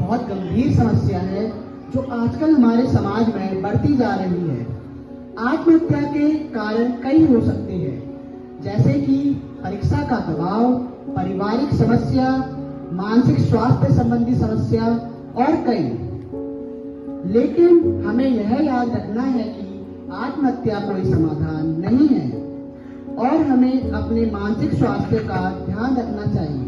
बहुत गंभीर समस्या है जो आजकल हमारे समाज में बढ़ती जा रही है। आत्महत्या के कारण कई हो सकते हैं, जैसे कि परीक्षा का दबाव, पारिवारिक समस्या, मानसिक स्वास्थ्य संबंधी समस्या और कई। लेकिन हमें यह याद रखना है कि आत्महत्या कोई समाधान नहीं है और हमें अपने मानसिक स्वास्थ्य का ध्यान रखना चाहिए।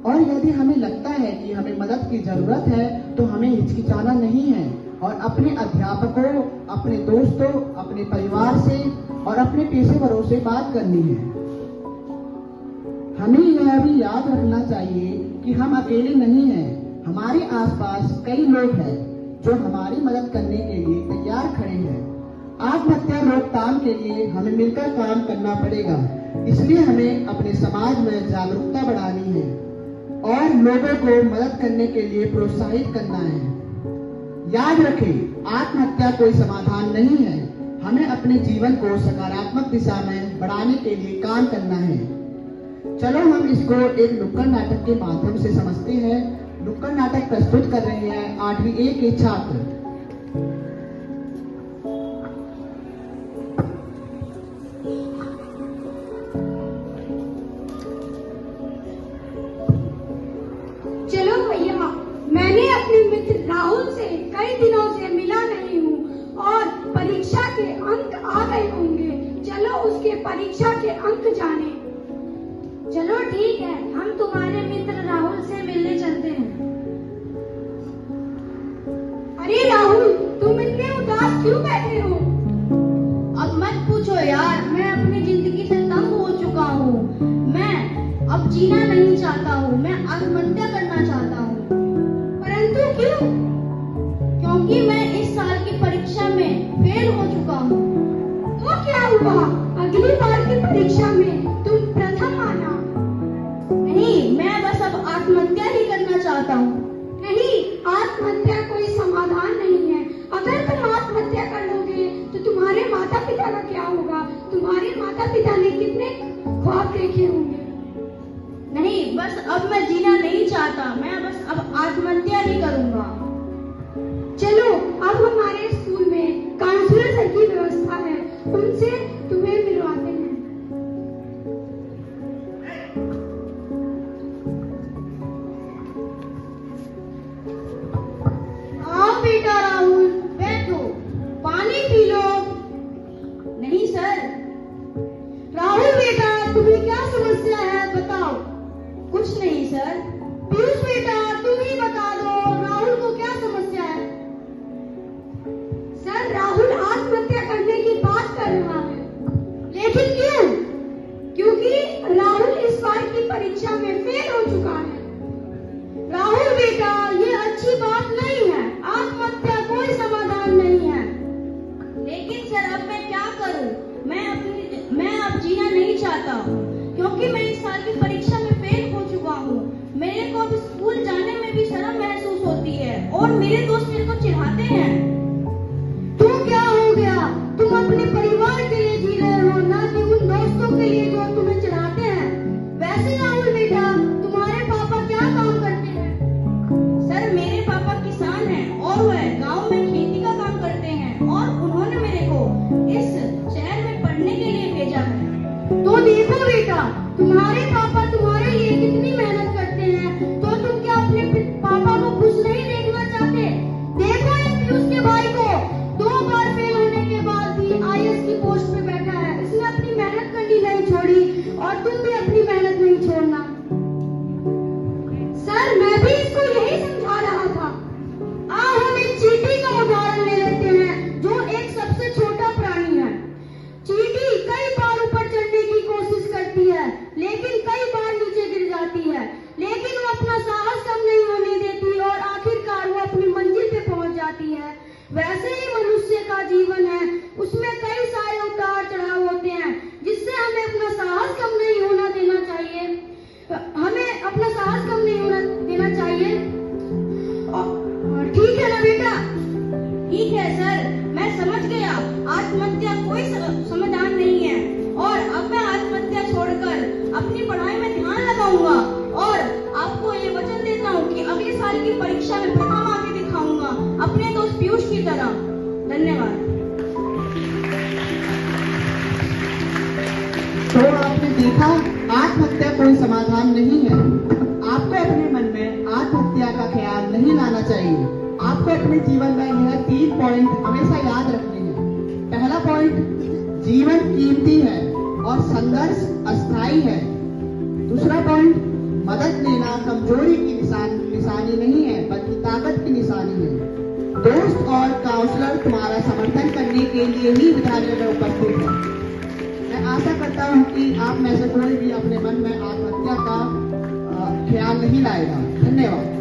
और यदि हमें लगता है कि हमें मदद की जरूरत है तो हमें हिचकिचाना नहीं है और अपने अध्यापकों, अपने दोस्तों, अपने परिवार से और अपने पेशेवरों से बात करनी है। हमें यह भी याद रखना चाहिए कि हम अकेले नहीं हैं। हमारे आसपास कई लोग हैं जो हमारी मदद करने के लिए तैयार खड़े हैं। आत्महत्या रोकथाम के लिए हमें मिलकर काम करना पड़ेगा, इसलिए हमें अपने समाज में जागरूकता बढ़ानी है और लोगों को मदद करने के लिए प्रोत्साहित करना है। याद रखें, आत्महत्या कोई समाधान नहीं है। हमें अपने जीवन को सकारात्मक दिशा में बढ़ाने के लिए काम करना है। चलो हम इसको एक नुक्कड़ नाटक के माध्यम से समझते हैं। नुक्कड़ नाटक प्रस्तुत कर रहे हैं 8वीं ए के छात्र। चलो भैया, मैंने अपने मित्र राहुल से कई दिनों से मिला नहीं हूँ और परीक्षा के अंक आ गए होंगे। चलो उसके परीक्षा के अंक जाने। चलो ठीक है, हम तुम्हारे मित्र राहुल से मिलने चलते हैं। अरे राहुल, तुम इतने उदास क्यों बैठे हो? अब मत पूछो यार, मैं अपनी जिंदगी से तंग हो चुका हूँ। मैं अब जीना नहीं चाहता हूँ, मैं आत्महत्या करना चाहता हूँ। परंतु क्यों? क्योंकि मैं इस साल की परीक्षा में फेल हो चुका हूँ। तो क्या हुआ? अगली बार की परीक्षा में तुम प्रथम आना। नहीं, मैं बस अब आत्महत्या ही करना चाहता हूँ। नहीं, आत्महत्या कोई समाधान नहीं है। अगर तुम आत्महत्या कर लोगे तो तुम्हारे माता पिता का क्या होगा? तुम्हारे माता पिता ने कितने ख्वाब देखे होंगे। नहीं, बस अब मैं जीना नहीं चाहता, मैं बस अब आत्महत्या ही करूंगा। चलो, अब हमारे स्कूल में काउंसलर सर की व्यवस्था है, उनसे तुम्हें मिलवाते हैं। आओ बेटा राहुल, बैठो, पानी पी लो। नहीं सर। राहुल बेटा, तुम्हें क्या समस्या है, बताओ। कुछ नहीं सर। पीयूष बेटा, तुम ही बता दो, राहुल को क्या समस्या है? सर, राहुल आत्महत्या करने की बात कर रहा है। लेकिन क्यों? क्योंकि राहुल इस बार की परीक्षा में फेल हो चुका है। राहुल बेटा, ये अच्छी बात नहीं है। आत्महत्या कोई समाधान नहीं है। लेकिन सर, अब मैं क्या करूं? मैं अब जीना नहीं चाहता क्योंकि मैं इस साल की परीक्षा में फेल हो चुका हूँ। मेरे को अब स्कूल जाने में भी शर्म महसूस होती है और मेरे दोस्त मेरे को चिढ़ाते हैं। तो क्या हो गया? तुम अपने परिवार के लिए जी रहे हो, ना कि उन दोस्तों के लिए जो तुम्हें चिढ़ाते हैं। वैसे राहुल बेटा, तुम्हारे पापा क्या काम करते हैं? सर, मेरे पापा किसान हैं और वह गांव में खेती का काम करते हैं और उन्होंने मेरे को इस शहर में पढ़ने के लिए भेजा है। तो देखो बेटा, तुम्हारे पापा तुम्हारे लिए कितनी मेहनत करते हैं, तो तुम क्या अपने पापा को खुश नहीं देखना चाहते? देखो इस पीयूष के भाई को, 2 बार फेल होने के बाद भी आईएएस की पोस्ट पे बैठा है। इसने अपनी मेहनत करनी नहीं छोड़ी और तुम भी अपनी मेहनत नहीं छोड़ना। सर, मैं भी इसको यही समझा रहा था। आओ हम एक चींटी का उदाहरण ले लेते हैं, जो एक सबसे छोटा प्राणी है। चींटी कई बार ऊपर चढ़ने की कोशिश करती है, लेकिन कई बार नीचे गिर जाती है, लेकिन वो अपना साहस कम नहीं होने देती और आखिरकार वो अपनी मंजिल पे पहुंच जाती है। वैसे ही मनुष्य का जीवन है, उसमें कई सारे उतार चढ़ाव होते हैं, जिससे हमें अपना साहस कम नहीं होना देना चाहिए। हमें अपना साहस कम नहीं होना देना चाहिए। ठीक है ना बेटा? ठीक है सर, मैं समझ गया। आत्महत्या कोई समाधान नहीं है और अब मैं आत्महत्या छोड़कर अपनी पढ़ाई में ध्यान लगाऊंगा और आपको ये वचन देता हूँ कि अगले साल साल की परीक्षा में प्रथम आके दिखाऊंगा, अपने दोस्त पीयूष की तरह। धन्यवाद। तो आपने देखा, आत्महत्या कोई समाधान नहीं है। आपको अपने मन में आत्महत्या का ख्याल नहीं लाना चाहिए। आपको अपने जीवन में यह 3 पॉइंट हमेशा याद रखने हैं। पहला पॉइंट, जीवन कीमती है और संघर्ष अस्थायी है। दूसरा पॉइंट, मदद लेना कमजोरी की निशानी नहीं है, बल्कि ताकत की निशानी है। दोस्त और काउंसलर तुम्हारा समर्थन करने के लिए ही विद्यालय में उपस्थित है। मैं आशा करता हूँ कि आप में से कोई भी अपने मन में आत्महत्या का ख्याल नहीं लाएगा। धन्यवाद।